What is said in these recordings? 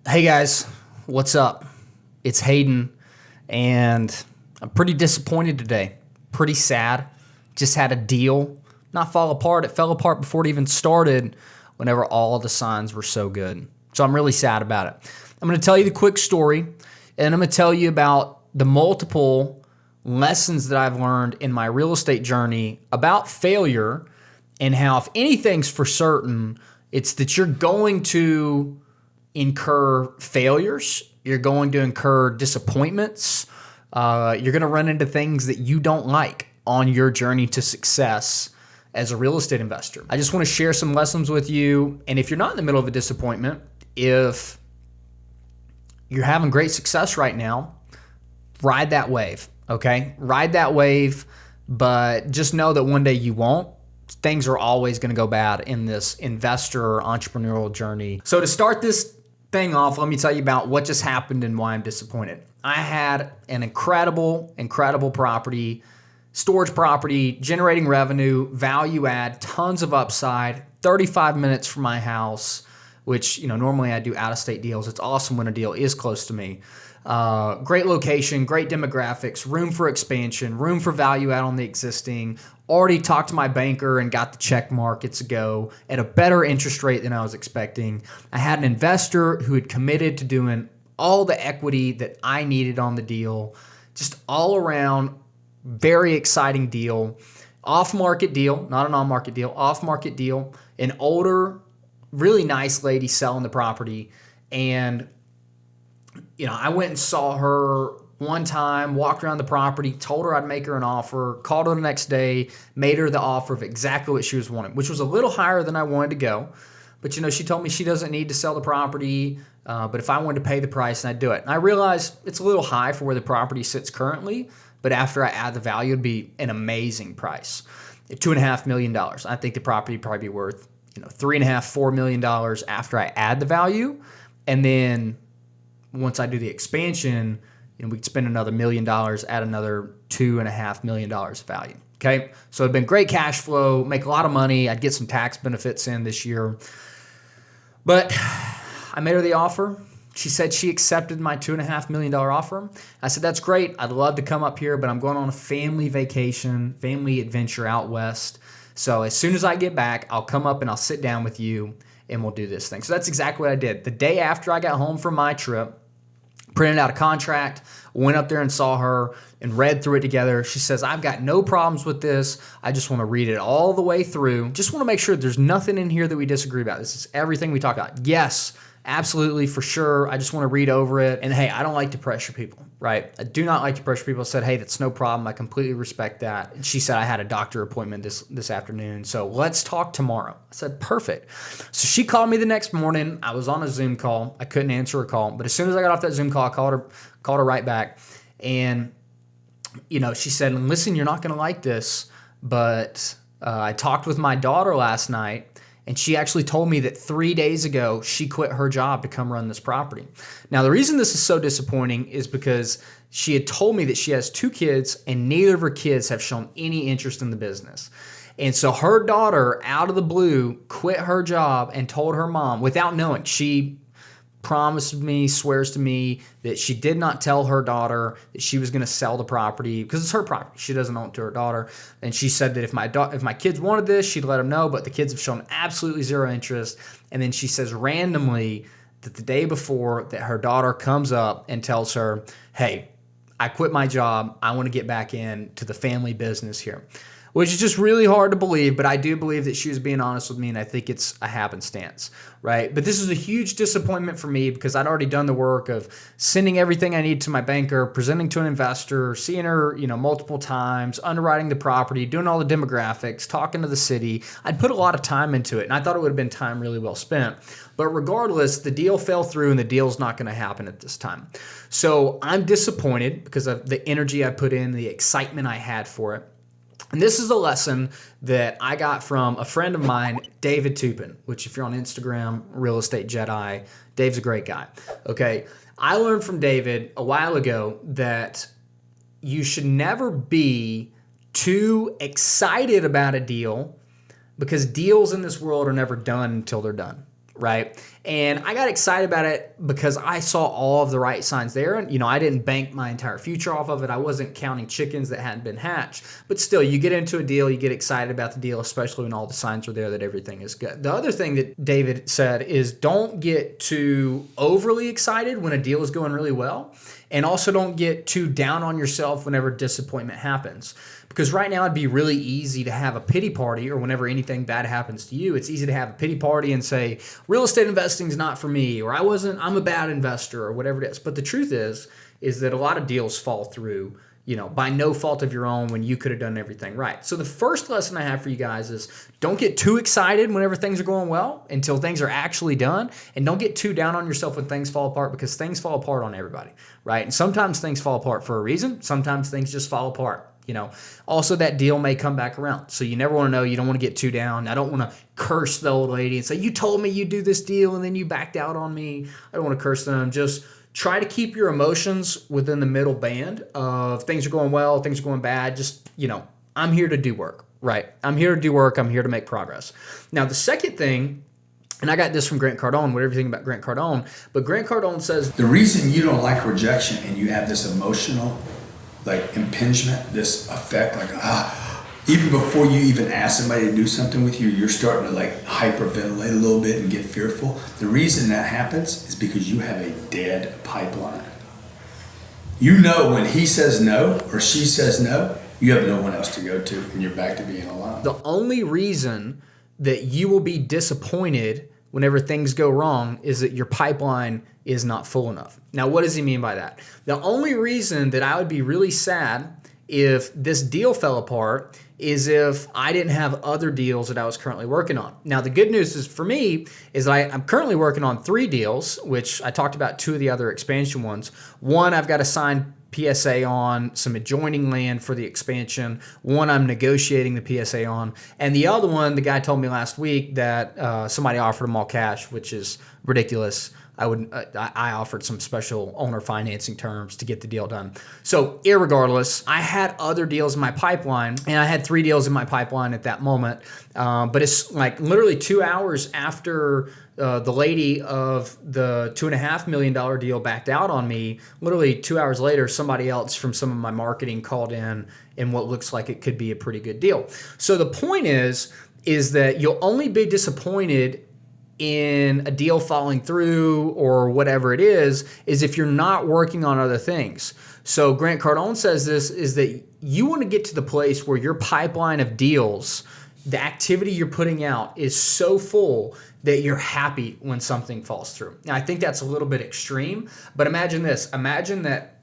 Hey guys, what's up? It's Hayden, and I'm pretty disappointed today. Pretty sad. Just had a deal not fall apart. It fell apart before it even started whenever all the signs were so good. So I'm really sad about it. I'm going to tell you the quick story, and I'm going to tell you about the multiple lessons that I've learned in my real estate journey about failure and how, if anything's for certain, it's that you're going to incur failures. You're going to incur disappointments. You're going to run into things that you don't like on your journey to success as a real estate investor. I just want to share some lessons with you. And if you're not in the middle of a disappointment, if you're having great success right now, ride that wave, okay? Ride that wave, but just know that one day you won't. Things are always going to go bad in this investor or entrepreneurial journey. So to start this thing off, let me tell you about what just happened and why I'm disappointed. I had an incredible property, storage property, generating revenue, value add, tons of upside, 35 minutes from my house, which, normally I do out-of-state deals. It's awesome when a deal is close to me. Great location, great demographics, room for expansion, room for value add on the existing. Already talked to my banker and got the check mark. It's a go at a better interest rate than I was expecting. I had an investor who had committed to doing all the equity that I needed on the deal. Just all around, very exciting deal. Off-market deal, not an on-market deal, off-market deal. An older, really nice lady selling the property. And I went and saw her one time, walked around the property, told her I'd make her an offer, called her the next day, made her the offer of exactly what she was wanting, which was a little higher than I wanted to go. But, she told me she doesn't need to sell the property, but if I wanted to pay the price, then I'd do it. And I realized it's a little high for where the property sits currently, but after I add the value, it'd be an amazing price. $2.5 million. I think the property would probably be worth, $3.5, $4 million after I add the value. And then once I do the expansion, we could spend another $1 million, add another $2.5 million of value. Okay. So it'd been great cash flow, make a lot of money. I'd get some tax benefits in this year. But I made her the offer. She said she accepted my $2.5 million offer. I said, that's great. I'd love to come up here, but I'm going on a family vacation, family adventure out west. So as soon as I get back, I'll come up and I'll sit down with you and we'll do this thing. So that's exactly what I did. The day after I got home from my trip, printed out a contract, went up there and saw her and read through it together. She says, I've got no problems with this. I just want to read it all the way through. Just want to make sure there's nothing in here that we disagree about. This is everything we talk about. Yes, absolutely, for sure. I just want to read over it. And hey, I don't like to pressure people, right? I do not like to pressure people. I said, hey, that's no problem. I completely respect that. She said, I had a doctor appointment this afternoon, so let's talk tomorrow. I said, perfect. So she called me the next morning. I was on a Zoom call. I couldn't answer her call, but as soon as I got off that Zoom call, I called her right back. And, she said, listen, you're not going to like this, but I talked with my daughter last night, and she actually told me that 3 days ago, she quit her job to come run this property. Now, the reason this is so disappointing is because she had told me that she has 2 kids and neither of her kids have shown any interest in the business. And so her daughter, out of the blue, quit her job and told her mom without knowing. She promised me, swears to me that she did not tell her daughter that she was going to sell the property because it's her property. She doesn't own it to her daughter. And she said that if my kids wanted this, she'd let them know, but the kids have shown absolutely zero interest. And then she says randomly that the day before that her daughter comes up and tells her, hey, I quit my job. I want to get back into the family business here. Which is just really hard to believe, but I do believe that she was being honest with me, and I think it's a happenstance, right? But this is a huge disappointment for me because I'd already done the work of sending everything I need to my banker, presenting to an investor, seeing her, multiple times, underwriting the property, doing all the demographics, talking to the city. I'd put a lot of time into it, and I thought it would have been time really well spent. But regardless, the deal fell through, and the deal's not going to happen at this time. So I'm disappointed because of the energy I put in, the excitement I had for it. And this is a lesson that I got from a friend of mine, David Tupin, which if you're on Instagram, Real Estate Jedi, Dave's a great guy. Okay. I learned from David a while ago that you should never be too excited about a deal because deals in this world are never done until they're done. right? And I got excited about it because I saw all of the right signs there. And, I didn't bank my entire future off of it. I wasn't counting chickens that hadn't been hatched. But still, you get into a deal, you get excited about the deal, especially when all the signs are there that everything is good. The other thing that David said is don't get too overly excited when a deal is going really well. And also don't get too down on yourself whenever disappointment happens. Because right now it'd be really easy to have a pity party, or whenever anything bad happens to you, it's easy to have a pity party and say, real estate investing is not for me, or I'm a bad investor, or whatever it is. But the truth is that a lot of deals fall through, by no fault of your own when you could have done everything right. So the first lesson I have for you guys is don't get too excited whenever things are going well until things are actually done. And don't get too down on yourself when things fall apart, because things fall apart on everybody, right? And sometimes things fall apart for a reason. Sometimes things just fall apart. Also that deal may come back around. So you never want to know. You don't want to get too down. I don't want to curse the old lady and say, you told me you'd do this deal and then you backed out on me. I don't want to curse them. Just try to keep your emotions within the middle band of things are going well, things are going bad. Just, I'm here to do work, right? I'm here to do work. I'm here to make progress. Now, the second thing, and I got this from Grant Cardone, whatever you think about Grant Cardone, but Grant Cardone says, the reason you don't like rejection and you have this emotional impingement, this effect, even before you even ask somebody to do something with you, you're starting to hyperventilate a little bit and get fearful. The reason that happens is because you have a dead pipeline. When he says no or she says no, you have no one else to go to and you're back to being alone. The only reason that you will be disappointed whenever things go wrong is that your pipeline is not full enough. Now, what does he mean by that? The only reason that I would be really sad if this deal fell apart is if I didn't have other deals that I was currently working on. Now, the good news is for me is I'm currently working on 3 deals, which I talked about 2 of the other expansion ones. One, I've got a signed PSA on some adjoining land for the expansion. One, I'm negotiating the PSA on. And the other one, the guy told me last week that somebody offered him all cash, which is ridiculous. I offered some special owner financing terms to get the deal done. So irregardless, I had other deals in my pipeline, and I had 3 deals in my pipeline at that moment. But it's literally 2 hours after the lady of the $2.5 million deal backed out on me. Literally 2 hours later, somebody else from some of my marketing called in what looks like it could be a pretty good deal. So the point is that you'll only be disappointed in a deal falling through or whatever it is if you're not working on other things. So Grant Cardone says this is that you want to get to the place where your pipeline of deals, the activity you're putting out is so full that you're happy when something falls through. Now, I think that's a little bit extreme, but imagine this. Imagine that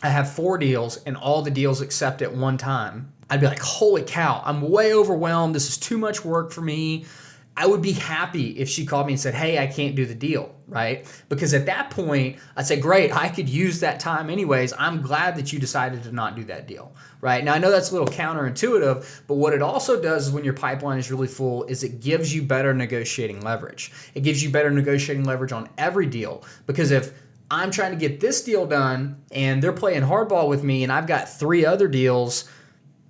I have 4 deals and all the deals accept at one time. I'd be like, holy cow, I'm way overwhelmed. This is too much work for me. I would be happy if she called me and said, hey, I can't do the deal, right? Because at that point, I'd say, great, I could use that time anyways. I'm glad that you decided to not do that deal, right? Now, I know that's a little counterintuitive, but what it also does is when your pipeline is really full is it gives you better negotiating leverage. It gives you better negotiating leverage on every deal, because if I'm trying to get this deal done and they're playing hardball with me and I've got 3 other deals,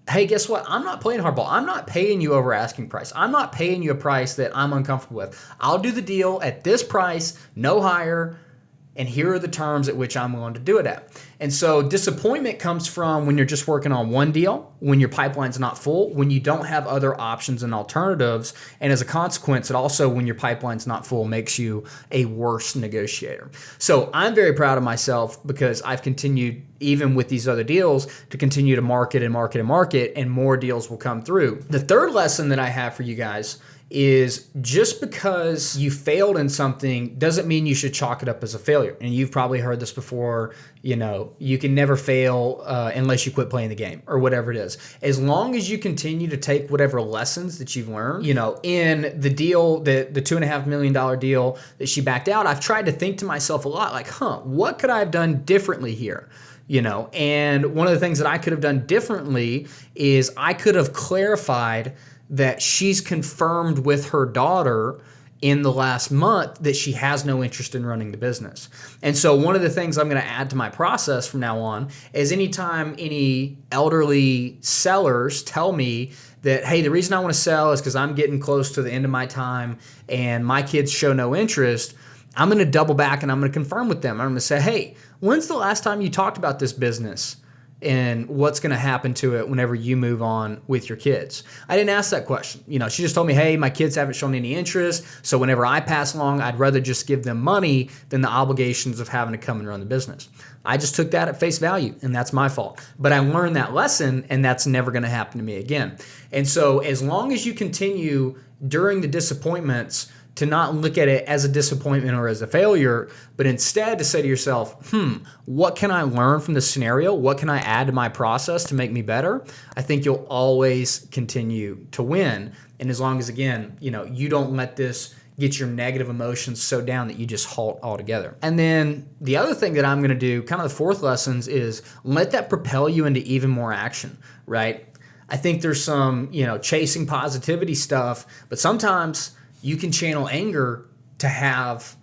hey, guess what? I'm not playing hardball. I'm not paying you over asking price. I'm not paying you a price that I'm uncomfortable with. I'll do the deal at this price, no higher, and here are the terms at which I'm willing to do it at. And so disappointment comes from when you're just working on one deal, when your pipeline's not full, when you don't have other options and alternatives, and as a consequence, it also, when your pipeline's not full, makes you a worse negotiator. So I'm very proud of myself because I've continued, even with these other deals, to continue to market and market and market, and more deals will come through. The third lesson that I have for you guys is just because you failed in something doesn't mean you should chalk it up as a failure. And you've probably heard this before, you can never fail unless you quit playing the game or whatever it is. As long as you continue to take whatever lessons that you've learned, in the deal, the $2.5 million deal that she backed out, I've tried to think to myself a lot what could I have done differently here? And one of the things that I could have done differently is I could have clarified that she's confirmed with her daughter in the last month that she has no interest in running the business. And so one of the things I'm going to add to my process from now on is anytime any elderly sellers tell me that, hey, the reason I want to sell is because I'm getting close to the end of my time and my kids show no interest, I'm going to double back and I'm going to confirm with them. I'm going to say, hey, when's the last time you talked about this business and what's going to happen to it whenever you move on with your kids? I didn't ask that question. She just told me, hey, my kids haven't shown any interest, so whenever I pass along, I'd rather just give them money than the obligations of having to come and run the business. I just took that at face value, and that's my fault. But I learned that lesson, and that's never going to happen to me again. And so as long as you continue during the disappointments to not look at it as a disappointment or as a failure, but instead to say to yourself, what can I learn from this scenario? What can I add to my process to make me better? I think you'll always continue to win. And as long as, again, you don't let this get your negative emotions so down that you just halt altogether. And then the other thing that I'm going to do, kind of the fourth lessons, is let that propel you into even more action, right? I think there's some, chasing positivity stuff, but sometimes you can channel anger to have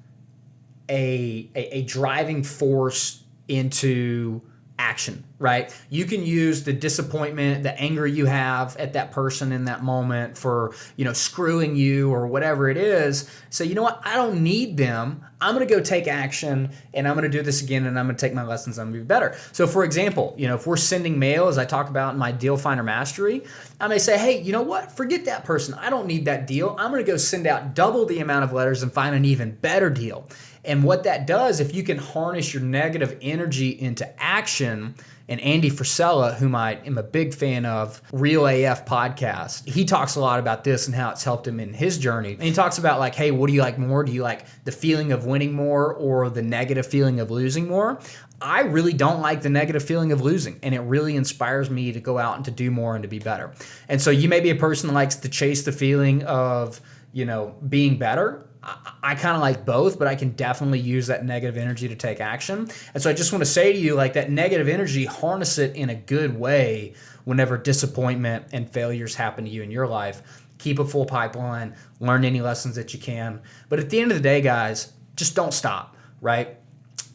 a driving force into action, right? You can use the disappointment, the anger you have at that person in that moment for, screwing you or whatever it is. So, you know what? I don't need them. I'm going to go take action and I'm going to do this again and I'm going to take my lessons. I'm going to be better. So for example, if we're sending mail, as I talk about in my Deal Finder Mastery, I may say, hey, you know what? Forget that person. I don't need that deal. I'm going to go send out double the amount of letters and find an even better deal. And what that does, if you can harness your negative energy into action, and Andy Frisella, whom I am a big fan of, Real AF podcast, he talks a lot about this and how it's helped him in his journey. And he talks about like, hey, what do you like more? Do you like the feeling of winning more or the negative feeling of losing more? I really don't like the negative feeling of losing, and it really inspires me to go out and to do more and to be better. And so you may be a person that likes to chase the feeling of, being better. I kind of like both, but I can definitely use that negative energy to take action. And so I just want to say to you, like, that negative energy, harness it in a good way whenever disappointment and failures happen to you in your life. Keep a full pipeline, learn any lessons that you can. But at the end of the day, guys, just don't stop, right?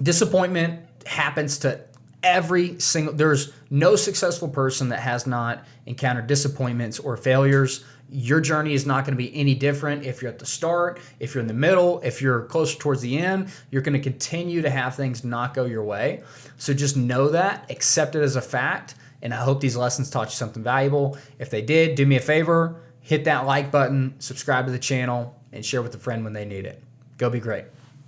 Disappointment happens to there's no successful person that has not encountered disappointments or failures. Your journey is not going to be any different if you're at the start, if you're in the middle, if you're closer towards the end. You're going to continue to have things not go your way. So just know that, accept it as a fact, and I hope these lessons taught you something valuable. If they did, do me a favor, hit that like button, subscribe to the channel, and share with a friend when they need it. Go be great.